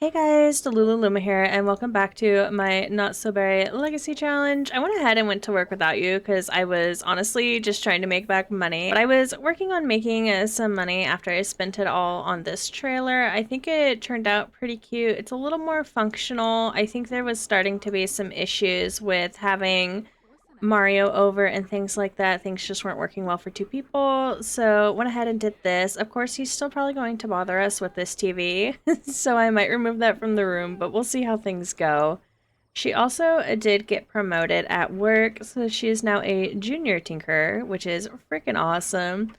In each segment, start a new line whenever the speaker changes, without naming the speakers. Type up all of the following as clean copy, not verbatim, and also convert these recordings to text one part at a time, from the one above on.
Hey guys, Delululuma here, and welcome back to my Not So Berry Legacy Challenge. I went ahead and went to work without you because I was honestly just trying to make back money. But I was working on making some money after I spent it all on this trailer. I think it turned out pretty cute. It's a little more functional. I think there was starting to be some issues with having Mario over and things like that. Things just weren't working well for two people, so went ahead and did this. Of course, he's still probably going to bother us with this TV, so I might remove that from the room, but we'll see how things go. She also did get promoted at work, so she is now a junior tinkerer, which is freaking awesome.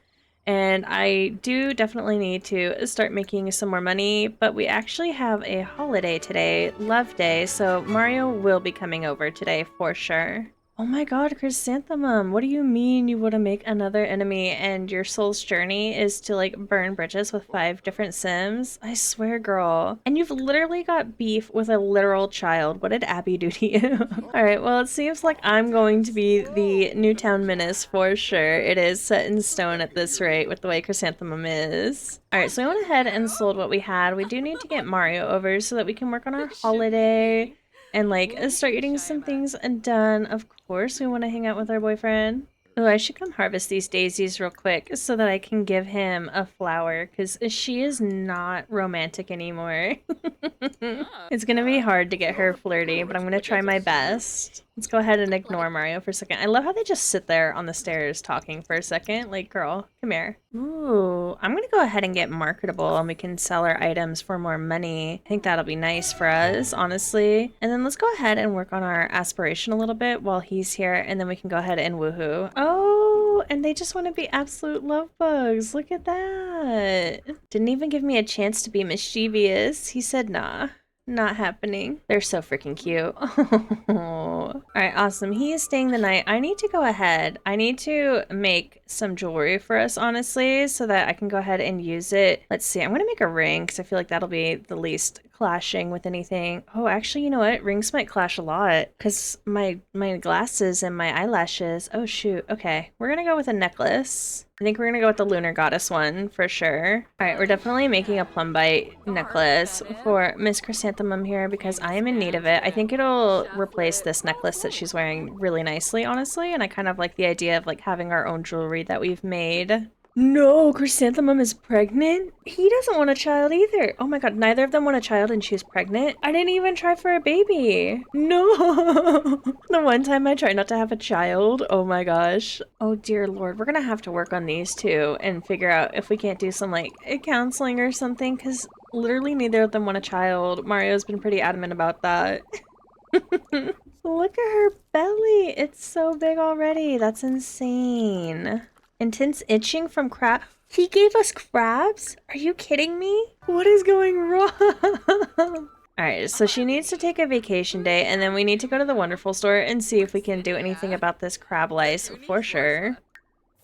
And I do definitely need to start making some more money, but we actually have a holiday today, Love Day, so Mario will be coming over today for sure. Oh my god, Chrysanthemum, what do you mean you want to make another enemy and your soul's journey is to like burn bridges with 5 different Sims? I swear, girl. And you've literally got beef with a literal child. What did Abby do to you? Alright, well, it seems like I'm going to be the Newtown Menace for sure. It is set in stone at this rate with the way Chrysanthemum is. Alright, so we went ahead and sold what we had. We do need to get Mario over so that we can work on our holiday and like start getting some things done. Of course, we want to hang out with our boyfriend. Oh, I should come harvest these daisies real quick so that I can give him a flower because she is not romantic anymore. It's gonna be hard to get her flirty, but I'm gonna try my best. Let's go ahead and ignore Mario for a second. I love how they just sit there on the stairs talking for a second. Like, girl, come here. Ooh, I'm gonna go ahead and get marketable and we can sell our items for more money. I think that'll be nice for us, honestly. And then let's go ahead and work on our aspiration a little bit while he's here, and then we can go ahead and woohoo. Oh, and they just want to be absolute love bugs. Look at that. Didn't even give me a chance to be mischievous. He said nah. Not happening. They're so freaking cute. All right, awesome. He is staying the night. I need to go ahead. I need to make some jewelry for us, honestly, so that I can go ahead and use it. Let's see. I'm going to make a ring because I feel like that'll be the least clashing with anything. Oh, actually, you know what? Rings might clash a lot because my glasses and my eyelashes. Oh, shoot. Okay. We're going to go with a necklace. I think we're gonna go with the Lunar Goddess one for sure. All right, we're definitely making a Plumbite necklace for Miss Chrysanthemum here because I am in need of it. I think it'll replace this necklace that she's wearing really nicely, honestly, and I kind of like the idea of like having our own jewelry that we've made. No, Chrysanthemum is pregnant? He doesn't want a child either. Oh my god, neither of them want a child and she's pregnant? I didn't even try for a baby. No. The one time I tried not to have a child, oh my gosh. Oh dear lord, we're gonna have to work on these two and figure out if we can't do some like counseling or something because literally neither of them want a child. Mario's been pretty adamant about that. Look at her belly. It's so big already. That's insane. Intense itching from crab. He gave us crabs? Are you kidding me? What is going wrong? Alright, so she needs to take a vacation day, and then we need to go to the Wonderful store and see if we can do anything about this crab lice for sure.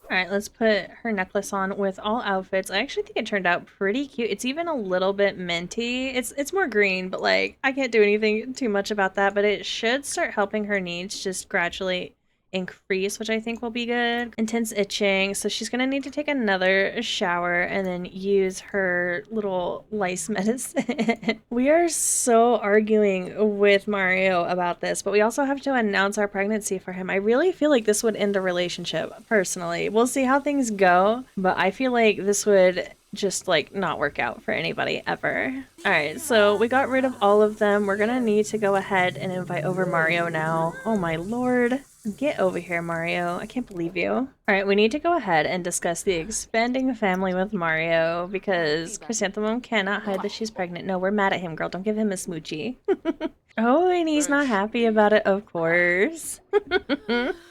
Alright, let's put her necklace on with all outfits. I actually think it turned out pretty cute. It's even a little bit minty. It's more green, but like, I can't do anything too much about that, but it should start helping her needs just gradually increase, which I think will be good. Intense itching, so she's gonna need to take another shower and then use her little lice medicine. We are so arguing with Mario about this, but we also have to announce our pregnancy for him. I really feel like this would end the relationship, personally. We'll see how things go, but I feel like this would just like not work out for anybody ever. All right, so we got rid of all of them. We're gonna need to go ahead and invite over Mario now. Oh my lord. Get over here, Mario. I can't believe you. All right, we need to go ahead and discuss the expanding family with Mario because Chrysanthemum cannot hide that she's pregnant. No, we're mad at him, girl. Don't give him a smoochie. Oh, and he's not happy about it, of course.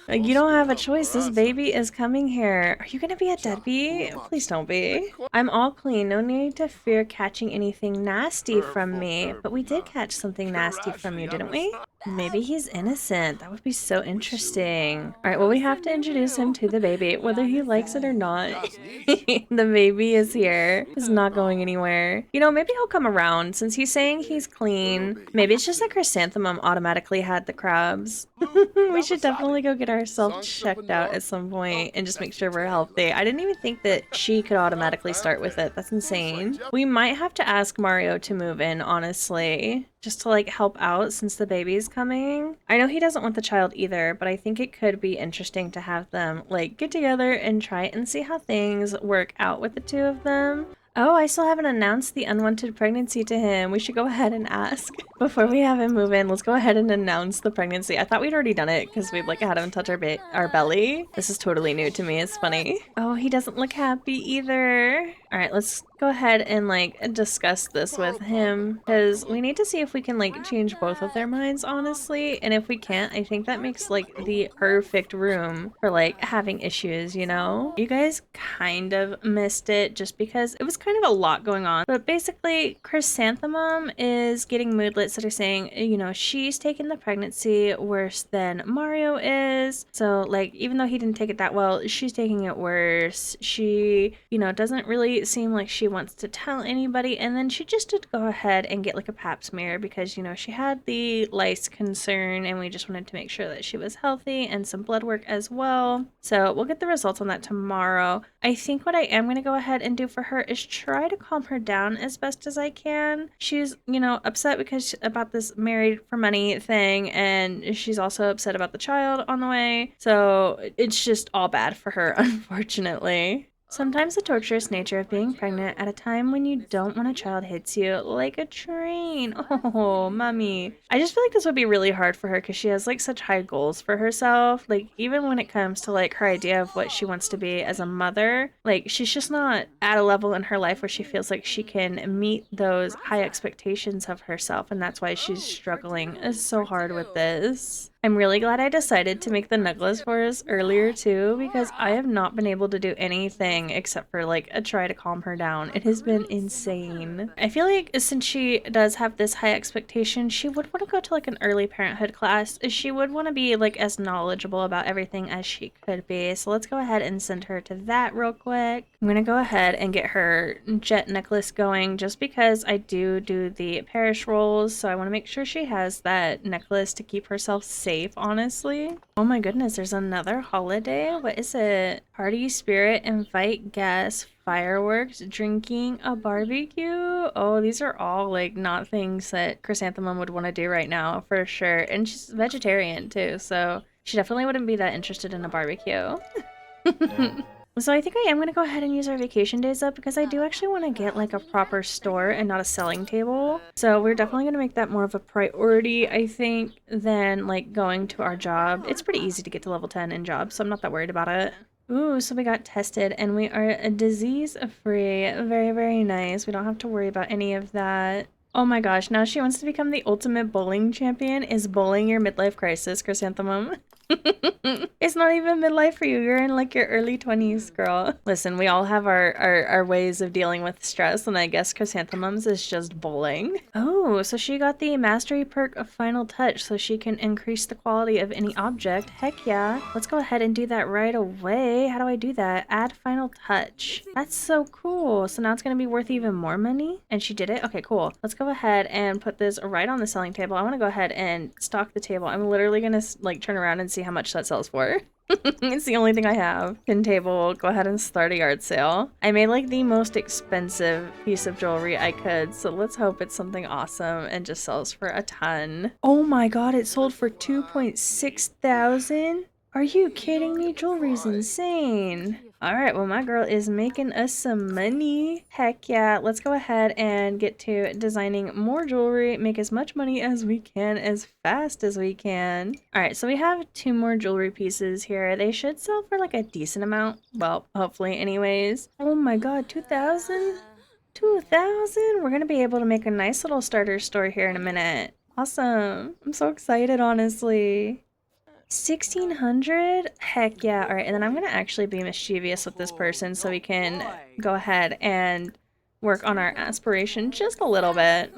You don't have a choice. This baby is coming here. Are you gonna be a deadbeat? Please don't be. I'm all clean. No need to fear catching anything nasty from me. But we did catch something nasty from you, didn't we? Maybe he's innocent. That would be so interesting. All right, well, we have to introduce him to the baby, whether he likes it or not. The baby is here. He's not going anywhere. You know, maybe he'll come around since he's saying he's clean. Maybe it's just that Chrysanthemum automatically had the crabs. We should definitely go get ourselves checked out at some point and just make sure we're healthy. I didn't even think that she could automatically start with it. That's insane. We might have to ask Mario to move in, honestly, just to like help out since the baby's coming. I know he doesn't want the child either, but I think it could be interesting to have them like get together and try and see how things work out with the two of them. Oh, I still haven't announced the unwanted pregnancy to him. We should go ahead and ask. Before we have him move in, let's go ahead and announce the pregnancy. I thought we'd already done it because we'd like had him touch our belly. This is totally new to me. It's funny. Oh, he doesn't look happy either. All right, let's go ahead and like discuss this with him because we need to see if we can like change both of their minds, honestly. And if we can't, I think that makes like the perfect room for like having issues, you know? You guys kind of missed it just because it was kind of a lot going on. But basically, Chrysanthemum is getting moodlets that are saying, you know, she's taking the pregnancy worse than Mario is. So like, even though he didn't take it that well, she's taking it worse. She, you know, doesn't really seem like she wants to tell anybody, and then she just did go ahead and get like a pap smear because, you know, she had the lice concern and we just wanted to make sure that she was healthy, and some blood work as well. So we'll get the results on that tomorrow. I think what I am going to go ahead and do for her is try to calm her down as best as I can. She's, you know, upset because about this married for money thing, and she's also upset about the child on the way. So it's just all bad for her, unfortunately. Sometimes the torturous nature of being pregnant at a time when you don't want a child hits you like a train. Oh, mommy. I just feel like this would be really hard for her because she has like such high goals for herself. Like even when it comes to like her idea of what she wants to be as a mother, like she's just not at a level in her life where she feels like she can meet those high expectations of herself. And that's why she's struggling so hard with this. I'm really glad I decided to make the Nugless for us earlier too, because I have not been able to do anything except for like a try to calm her down. It has been insane. I feel like since she does have this high expectation, she would want to go to like an early parenthood class. She would want to be like as knowledgeable about everything as she could be. So let's go ahead and send her to that real quick. I'm gonna go ahead and get her jet necklace going just because I do the parish rolls, so I want to make sure she has that necklace to keep herself safe, honestly. Oh my goodness, there's another holiday. What is it? Party spirit, invite guests, fireworks, drinking, a barbecue. Oh, these are all like not things that Chrysanthemum would want to do right now for sure. And she's vegetarian too, so she definitely wouldn't be that interested in a barbecue. So I think I am going to go ahead and use our vacation days up because I do actually want to get like a proper store and not a selling table. So we're definitely going to make that more of a priority, I think, than like going to our job. It's pretty easy to get to level 10 in jobs, so I'm not that worried about it. Ooh, so we got tested and we are disease free. Very, very nice. We don't have to worry about any of that. Oh my gosh, now she wants to become the ultimate bowling champion. Is bowling your midlife crisis, Chrysanthemum? It's not even midlife for you. You're in like your early 20s, girl. Listen, we all have our ways of dealing with stress, and I guess Chrysanthemum's is just bowling. Oh, so she got the mastery perk of Final Touch so she can increase the quality of any object. Heck yeah. Let's go ahead and do that right away. How do I do that? Add Final Touch. That's so cool. So now it's going to be worth even more money? And she did it? Okay, cool. Let's go ahead and put this right on the selling table. I want to go ahead and stock the table. I'm literally going to like turn around and see how much that sells for. It's the only thing I have. Pin table, go ahead and start a yard sale. I made like the most expensive piece of jewelry I could, so let's hope it's something awesome and just sells for a ton. Oh my god, it sold for 2.6 thousand? Are you kidding me? Jewelry's insane. Alright, well my girl is making us some money. Heck yeah, let's go ahead and get to designing more jewelry, make as much money as we can, as fast as we can. Alright, so we have 2 more jewelry pieces here. They should sell for like a decent amount. Well, hopefully anyways. Oh my god, 2,000? 2,000? We're gonna be able to make a nice little starter store here in a minute. Awesome. I'm so excited, honestly. 1,600? Heck yeah. All right, and then I'm gonna actually be mischievous with this person so we can go ahead and work on our aspiration just a little bit.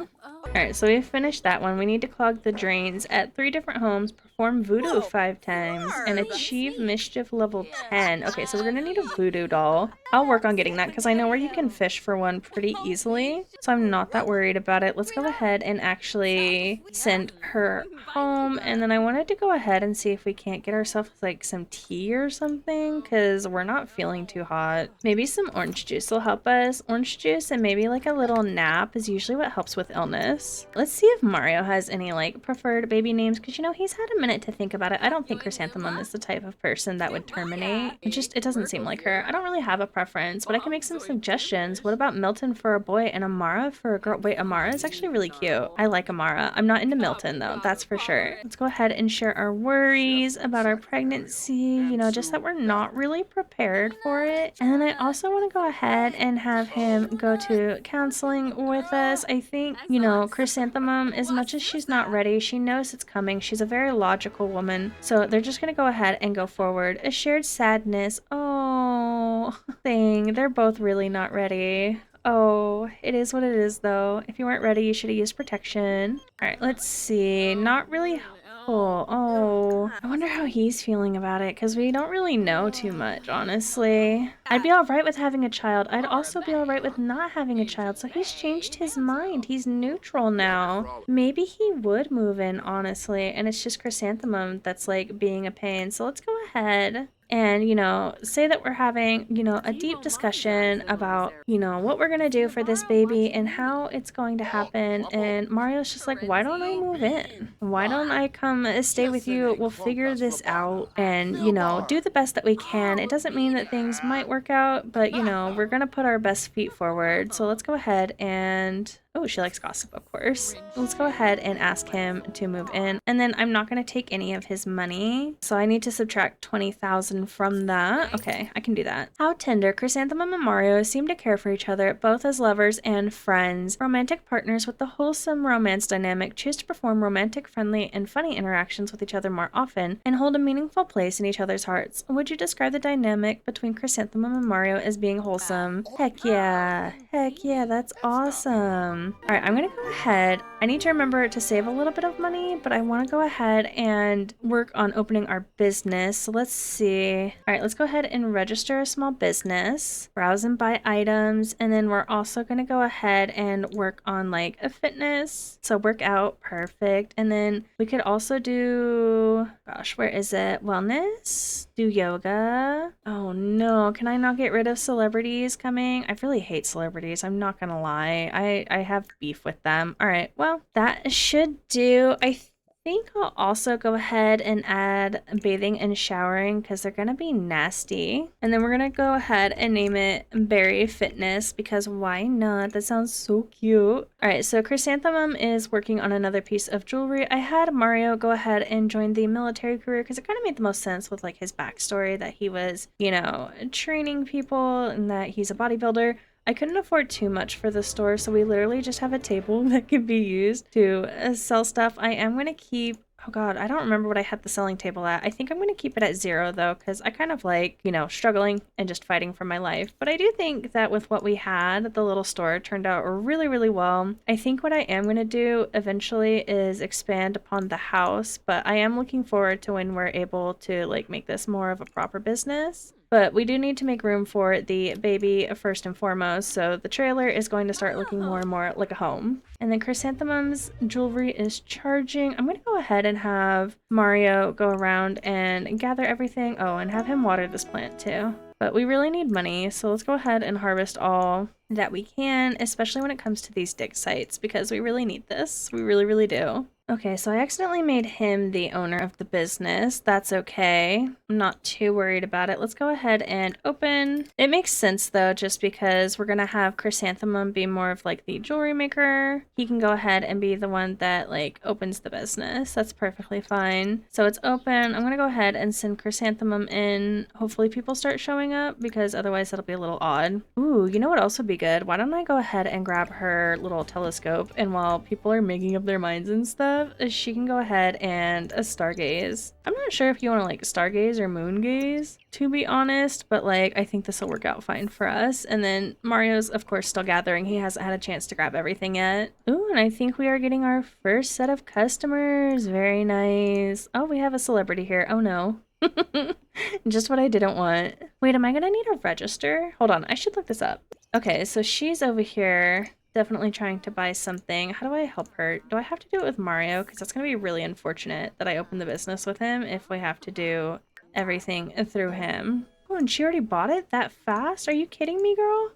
Alright, so we finished that one. We need to clog the drains at 3 different homes, perform voodoo 5 times, and achieve mischief level 10. Okay, so we're gonna need a voodoo doll. I'll work on getting that because I know where you can fish for one pretty easily, so I'm not that worried about it. Let's go ahead and actually send her home, and then I wanted to go ahead and see if we can't get ourselves like some tea or something because we're not feeling too hot. Maybe some orange juice will help us. Orange juice and maybe like a little nap is usually what helps with illness. Let's see if Mario has any like preferred baby names because you know he's had a minute to think about it. I don't think Chrysanthemum is the type of person that would terminate. It doesn't seem like her. I don't really have a preference, but I can make some suggestions. What about Milton for a boy and Amara for a girl? Wait, Amara is actually really cute. I like Amara. I'm not into Milton though, that's for sure. Let's go ahead and share our worries about our pregnancy, you know, just that we're not really prepared for it. And then I also want to go ahead and have him go to counseling with us. I think, you know, Chrysanthemum, as much as she's not ready, she knows it's coming. She's a very logical woman. So they're just going to go ahead and go forward. A shared sadness. Oh, thing. They're both really not ready. Oh, it is what it is though. If you weren't ready, you should have used protection. All right, let's see. Not really hopeful. Oh, I wonder how he's feeling about it because we don't really know too much, honestly. I'd be all right with having a child. I'd also be all right with not having a child. So he's changed his mind. He's neutral now. Maybe he would move in, honestly. And it's just Chrysanthemum that's like being a pain. So let's go ahead and, you know, say that we're having, you know, a deep discussion about, you know, what we're going to do for this baby and how it's going to happen. And Mario's just like, why don't I move in? Why don't I come stay with you? We'll figure this out and, you know, do the best that we can. It doesn't mean that things might work out, but, you know, we're going to put our best feet forward. So let's go ahead and... Oh, she likes gossip, of course. Let's go ahead and ask him to move in. And then I'm not going to take any of his money. So I need to subtract 20,000 from that. Okay, I can do that. How tender. Chrysanthemum and Mario seem to care for each other, both as lovers and friends. Romantic partners with the wholesome romance dynamic choose to perform romantic, friendly, and funny interactions with each other more often and hold a meaningful place in each other's hearts. Would you describe the dynamic between Chrysanthemum and Mario as being wholesome? Heck yeah. Heck yeah, that's awesome. All right, I'm gonna go ahead. I need to remember to save a little bit of money, but I want to go ahead and work on opening our business. So let's see. All right, let's go ahead and register a small business, browse and buy items, and then we're also gonna go ahead and work on like a fitness. So work out, perfect. And then we could also do, gosh, where is it? Wellness, do yoga. Oh no, can I not get rid of celebrities coming? I really hate celebrities. I'm not gonna lie. I have beef with them. All right, well, that should do. I think I'll also go ahead and add bathing and showering because they're gonna be nasty. And then we're gonna go ahead and name it Berry Fitness because why not? That sounds so cute. All right, so Chrysanthemum is working on another piece of jewelry. I had Mario go ahead and join the military career because it kind of made the most sense with like his backstory that he was, you know, training people and that he's a bodybuilder. I couldn't afford too much for the store, so we literally just have a table that can be used to sell stuff. I am going to keep, oh god, I don't remember what I had the selling table at. I think I'm going to keep it at 0 though, because I kind of like, you know, struggling and just fighting for my life. But I do think that with what we had, the little store turned out really, really well. I think what I am going to do eventually is expand upon the house, but I am looking forward to when we're able to like make this more of a proper business. But we do need to make room for the baby first and foremost, so the trailer is going to start looking more and more like a home. And then Chrysanthemum's jewelry is charging. I'm going to go ahead and have Mario go around and gather everything. Oh, and have him water this plant too. But we really need money, so let's go ahead and harvest all that we can, especially when it comes to these dig sites, because we really need this. We really, really do. Okay, so I accidentally made him the owner of the business. That's okay. I'm not too worried about it. Let's go ahead and open. It makes sense though, just because we're gonna have Chrysanthemum be more of like the jewelry maker. He can go ahead and be the one that like opens the business. That's perfectly fine. So it's open. I'm gonna go ahead and send Chrysanthemum in. Hopefully people start showing up because otherwise that'll be a little odd. Ooh, you know what else would be good? Why don't I go ahead and grab her little telescope, and while people are making up their minds and stuff, stuff, she can go ahead and stargaze. I'm not sure if you want to like stargaze or moon gaze, to be honest, but like I think this will work out fine for us. And then Mario's of course still gathering. He hasn't had a chance to grab everything yet. Ooh, and I think we are getting our first set of customers. Very nice. Oh, we have a celebrity here. Oh no. Just what I didn't want. Wait, am I gonna need a register? Hold on, I should look this up. Okay, so she's over here definitely trying to buy something. How do I help her? Do I have to do it with Mario? Because that's gonna be really unfortunate that I open the business with him if we have to do everything through him. Oh, and she already bought it that fast? Are you kidding me, girl?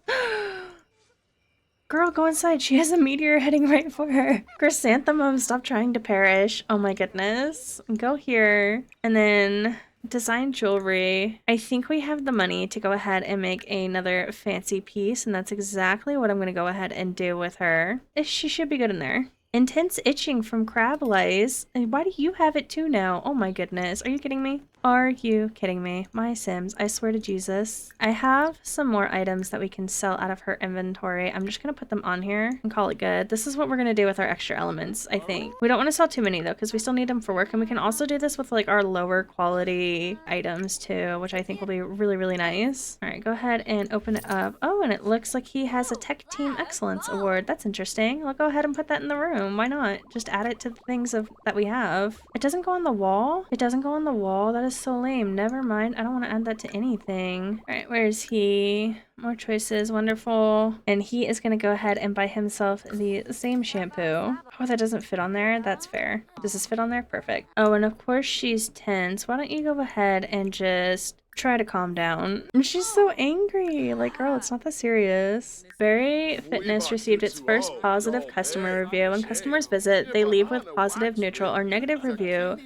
Girl, go inside. She has a meteor heading right for her. Chrysanthemum, stop trying to perish. Oh my goodness. Go here. And then design jewelry. I think we have the money to go ahead and make another fancy piece, and that's exactly what I'm going to go ahead and do with her. She should be good in there. Intense itching from crab lice. Why do you have it too now? Oh my goodness. Are you kidding me? Are you kidding me? My Sims, I swear to Jesus. I have some more items that we can sell out of her inventory. I'm just gonna put them on here and call it good. This is what we're gonna do with our extra elements, I think. We don't want to sell too many though, because we still need them for work, and we can also do this with like our lower quality items too, which I think will be really, really nice. All right, go ahead and open it up. Oh, and it looks like he has a Tech Team Excellence Award. That's interesting. I'll go ahead and put that in the room. Why not? Just add it to the things that we have. It doesn't go on the wall. It doesn't go on the wall. That is so lame. Never mind. I don't want to add that to anything. All right, where is he? More choices. Wonderful. And he is going to go ahead and buy himself the same shampoo. Oh, that doesn't fit on there. That's fair. Does this fit on there? Perfect. Oh, and of course she's tense. Why don't you go ahead and just try to calm down. She's so angry. Like, girl, it's not that serious. Berry Fitness received its first positive customer review. When customers visit, they leave with positive, neutral, or negative review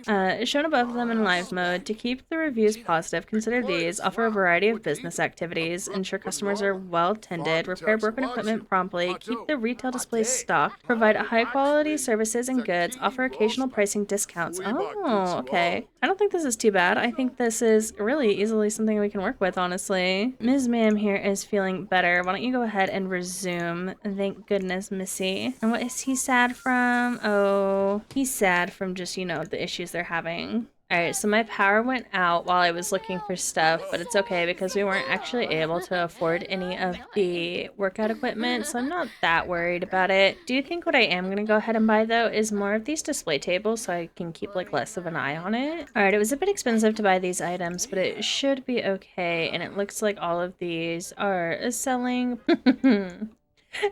shown above them in live mode. To keep the reviews positive, consider these. Offer a variety of business activities. Ensure customers are well tended. Repair broken equipment promptly. Keep the retail displays stocked. Provide high-quality services and goods. Offer occasional pricing discounts. Oh, okay. I don't think this is too bad. I think this is really easily something we can work with, honestly. Ms. Ma'am here is feeling better. Why don't you go ahead and resume? Thank goodness, Missy. And what is he sad from? Oh, he's sad from just, you know, the issues they're having. Alright, so my power went out while I was looking for stuff, but it's okay because we weren't actually able to afford any of the workout equipment, so I'm not that worried about it. Do you think what I am going to go ahead and buy, though, is more of these display tables so I can keep, like, less of an eye on it? Alright, it was a bit expensive to buy these items, but it should be okay, and it looks like all of these are selling.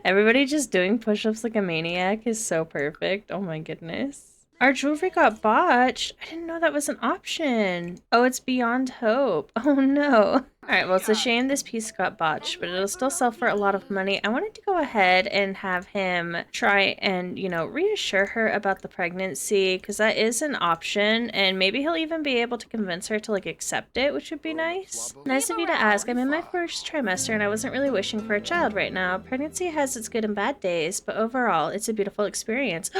Everybody just doing push-ups like a maniac is so perfect. Oh my goodness. Our jewelry got botched. I didn't know that was an option. Oh, it's beyond hope. Oh no. Alright, well, it's a shame this piece got botched, but it'll still sell for a lot of money. I wanted to go ahead and have him try and, you know, reassure her about the pregnancy, because that is an option, and maybe he'll even be able to convince her to, like, accept it, which would be nice. Nice of you to ask. I'm in my first trimester, and I wasn't really wishing for a child right now. Pregnancy has its good and bad days, but overall, it's a beautiful experience.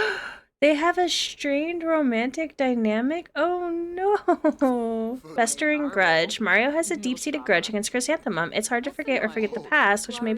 They have a strained romantic dynamic? Oh no! Festering grudge. Mario has a deep-seated grudge against Chrysanthemum. It's hard to forget or forget the past, which may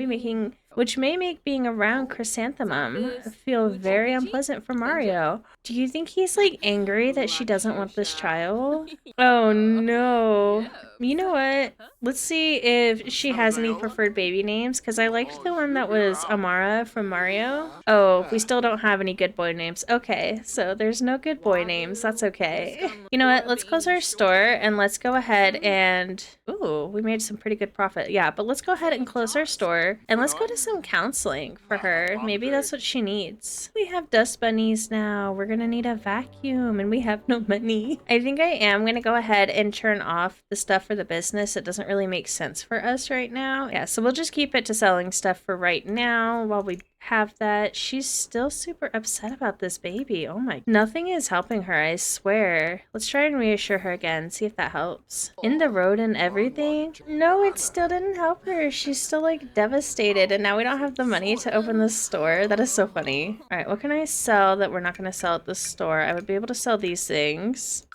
make being around Chrysanthemum feel very unpleasant for Mario. Do you think he's, like, angry that she doesn't want this child? Oh no. You know what? Let's see if she has any preferred baby names, because I liked the one that was Amara from Mario. Oh, we still don't have any good boy names. Okay, so there's no good boy names. That's okay. You know what? Let's close our store and let's go ahead and... Ooh, we made some pretty good profit. Yeah, but let's go ahead and close our store and let's go to some counseling for her. Maybe that's what she needs. We have dust bunnies now. We're gonna need a vacuum and we have no money. I think I am gonna go ahead and turn off the stuff for the business. It doesn't really make sense for us right now. Yeah, so we'll just keep it to selling stuff for right now while we have that. She's still super upset about this baby. Oh my, nothing is helping her, I swear. Let's try and reassure her again, see if that helps. In the road and everything? No, it still didn't help her. She's still, like, devastated, and now we don't have the money to open the store. That is so funny. All right, what can I sell that we're not going to sell at the store? I would be able to sell these things.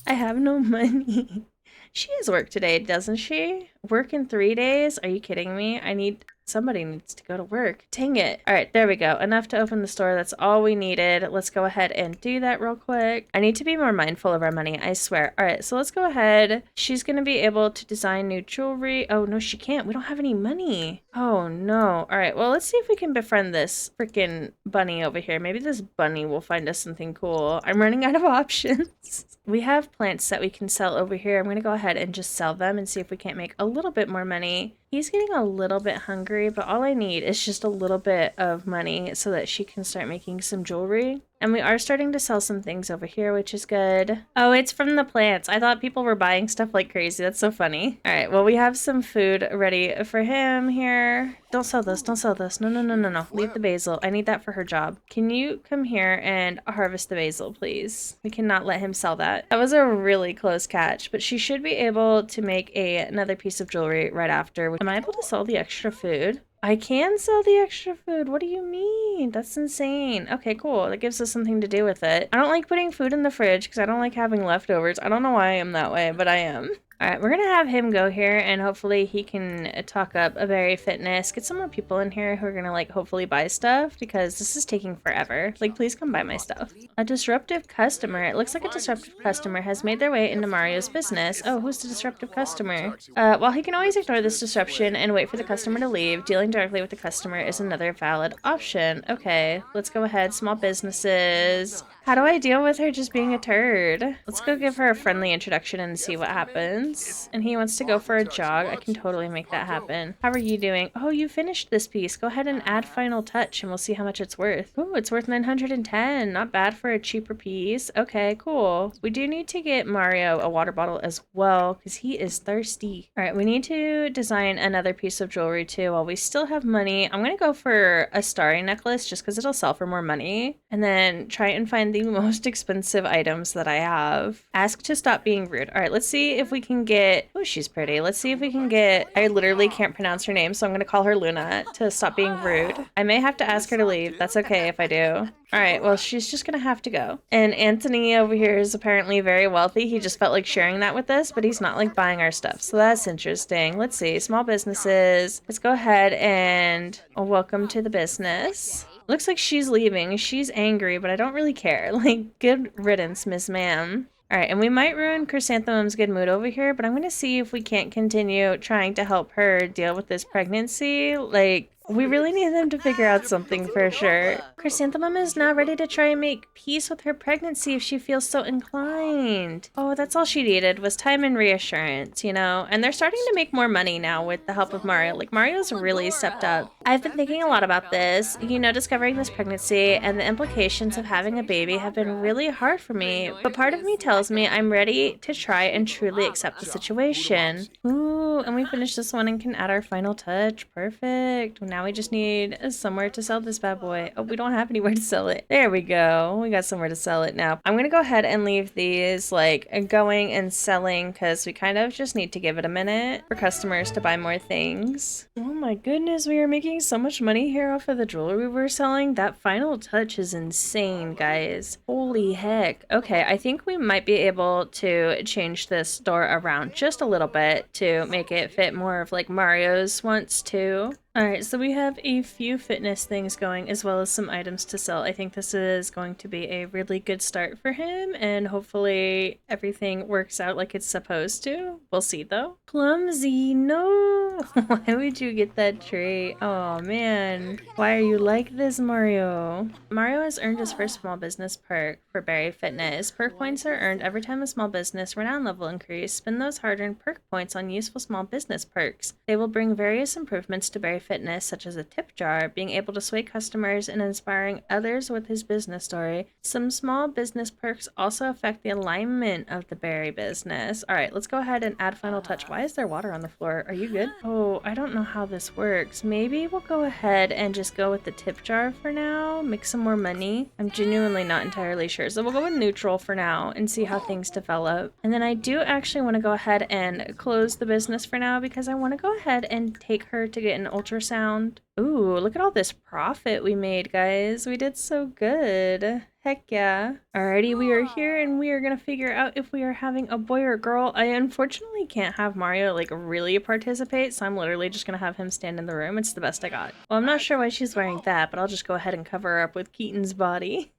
I have no money. She has work today, doesn't she? Work in 3 days? Are you kidding me? I need Somebody needs to go to work. Dang it. All right, there we go. Enough to open the store. That's all we needed. Let's go ahead and do that real quick. I need to be more mindful of our money, I swear. All right, so let's go ahead. She's going to be able to design new jewelry. Oh, no, she can't. We don't have any money. Oh, no. All right, well, let's see if we can befriend this freaking bunny over here. Maybe this bunny will find us something cool. I'm running out of options. We have plants that we can sell over here. I'm going to go ahead and just sell them and see if we can't make a little bit more money. He's getting a little bit hungry, but all I need is just a little bit of money so that she can start making some jewelry. And we are starting to sell some things over here, which is good. Oh, it's from the plants. I thought people were buying stuff like crazy. That's so funny. All right, well, we have some food ready for him here. Don't sell this. Don't sell this. No, no, no, no, no. Leave the basil. I need that for her job. Can you come here and harvest the basil, please? We cannot let him sell that. That was a really close catch, but she should be able to make another piece of jewelry right after. Am I able to sell the extra food? I can sell the extra food. What do you mean? That's insane. Okay, cool. That gives us something to do with it. I don't like putting food in the fridge because I don't like having leftovers. I don't know why I am that way, but I am. All right, we're going to have him go here and hopefully he can talk up a Berry Fitness. Get some more people in here who are going to like hopefully buy stuff because this is taking forever. Like, please come buy my stuff. A disruptive customer. It looks like a disruptive customer has made their way into Mario's business. Oh, who's the disruptive customer? While he can always ignore this disruption and wait for the customer to leave, dealing directly with the customer is another valid option. Okay, let's go ahead. Small businesses. How do I deal with her just being a turd? Let's go give her a friendly introduction and see what happens. And he wants to go for a jog. I can totally make that happen. How are you doing? Oh, you finished this piece. Go ahead and add final touch and we'll see how much it's worth. Oh, it's worth 910. Not bad for a cheaper piece. Okay, cool. We do need to get Mario a water bottle as well because he is thirsty. All right, we need to design another piece of jewelry too while we still have money. I'm going to go for a starry necklace just because it'll sell for more money. And then try and find the most expensive items that I have. Ask to stop being rude. All right, let's see if we can get... Oh, she's pretty. Let's see if we can get... I literally can't pronounce her name, so I'm going to call her Luna to stop being rude. I may have to ask her to leave. That's okay if I do. All right, well, she's just going to have to go. And Anthony over here is apparently very wealthy. He just felt like sharing that with us, but he's not like buying our stuff. So that's interesting. Let's see. Small businesses. Let's go ahead and welcome to the business. Looks like she's leaving. She's angry, but I don't really care. Like, good riddance, Miss Ma'am. All right, and we might ruin Chrysanthemum's good mood over here, but I'm going to see if we can't continue trying to help her deal with this pregnancy. Like, we really need them to figure out something for sure. Chrysanthemum is now ready to try and make peace with her pregnancy if she feels so inclined. Oh, that's all she needed was time and reassurance, you know? And they're starting to make more money now with the help of Mario. Like, Mario's really stepped up. I've been thinking a lot about this. You know, discovering this pregnancy and the implications of having a baby have been really hard for me. But part of me tells me I'm ready to try and truly accept the situation. Ooh, and we finished this one and can add our final touch. Perfect. Now we just need somewhere to sell this bad boy. Oh, we don't have anywhere to sell it. There we go. We got somewhere to sell it now. I'm going to go ahead and leave these like going and selling because we kind of just need to give it a minute for customers to buy more things. Oh my goodness, we are making so much money here off of the jewelry we're selling. That final touch is insane, guys. Holy heck. Okay, I think we might be able to change this store around just a little bit to make it fit more of like Mario's wants to. Alright, so we have a few fitness things going as well as some items to sell. I think this is going to be a really good start for him and hopefully everything works out like it's supposed to. We'll see though. Clumsy, no! Why would you get that trait? Oh man, why are you like this, Mario? Mario has earned his first small business perk for Berry Fitness. Perk points are earned every time a small business renown level increase. Spend those hard-earned perk points on useful small business perks. They will bring various improvements to Berry Fitness, such as a tip jar, being able to sway customers and inspiring others with his business story. Some small business perks also affect the alignment of the berry business. All right, let's go ahead and add final touch. Why is there water on the floor? Are you good? Oh, I don't know how this works. Maybe we'll go ahead and just go with the tip jar for now, make some more money. I'm genuinely not entirely sure. So we'll go with neutral for now and see how things develop. And then I do actually want to go ahead and close the business for now because I want to go ahead and take her to get an ultra ultrasound. Ooh, look at all this profit we made, guys. We did so good. Heck yeah. Alrighty, we are here and we are gonna figure out if we are having a boy or a girl. I unfortunately can't have Mario like really participate, so I'm literally just gonna have him stand in the room. It's the best I got. Well, I'm not sure why she's wearing that, but I'll just go ahead and cover her up with Keaton's body.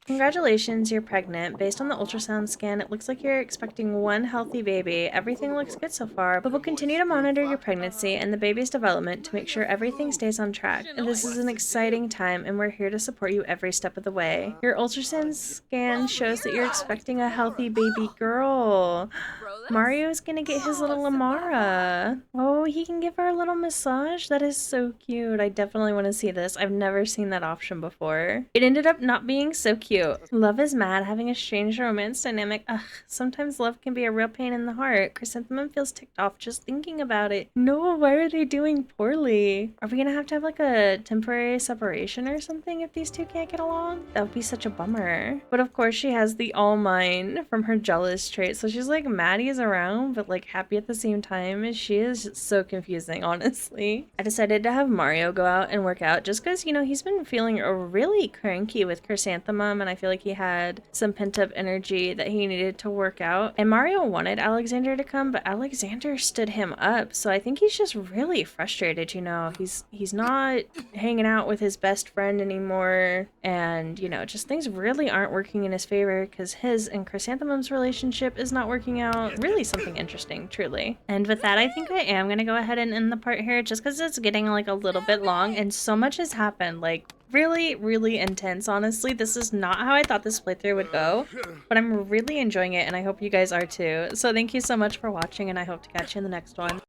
Congratulations, you're pregnant. Based on the ultrasound scan, it looks like you're expecting one healthy baby. Everything looks good so far, but we'll continue to monitor your pregnancy and the baby's development to make sure everything stays on track. This is an exciting time, and we're here to support you every step of the way. Your ultrasound scan shows that you're expecting a healthy baby girl. Mario's gonna get his little Lamara. Oh, he can give her a little massage? That is so cute. I definitely want to see this. I've never seen that option before. It ended up not being so cute. Love is mad, having a strange romance dynamic. Ugh, sometimes love can be a real pain in the heart. Chrysanthemum feels ticked off just thinking about it. No, why are they doing poorly? Are we gonna have to have like a temporary separation or something if these two can't get along? That would be such a bummer. But of course she has the all mine from her jealous trait. So she's like Maddie's around, but like happy at the same time. She is so confusing, honestly. I decided to have Mario go out and work out just because, you know, he's been feeling really cranky with Chrysanthemum, and I feel like he had some pent-up energy that he needed to work out. And Mario wanted Alexander to come, but Alexander stood him up, so I think he's just really frustrated, you know. He's not hanging out with his best friend anymore, and, you know, just things really aren't working in his favor because his and Chrysanthemum's relationship is not working out. Really something interesting, truly. And with that, I think I am gonna go ahead and end the part here just because it's getting like a little bit long and so much has happened. Like, really intense, honestly. This is not how I thought this playthrough would go, but I'm really enjoying it and I hope you guys are too. So thank you so much for watching and I hope to catch you in the next one.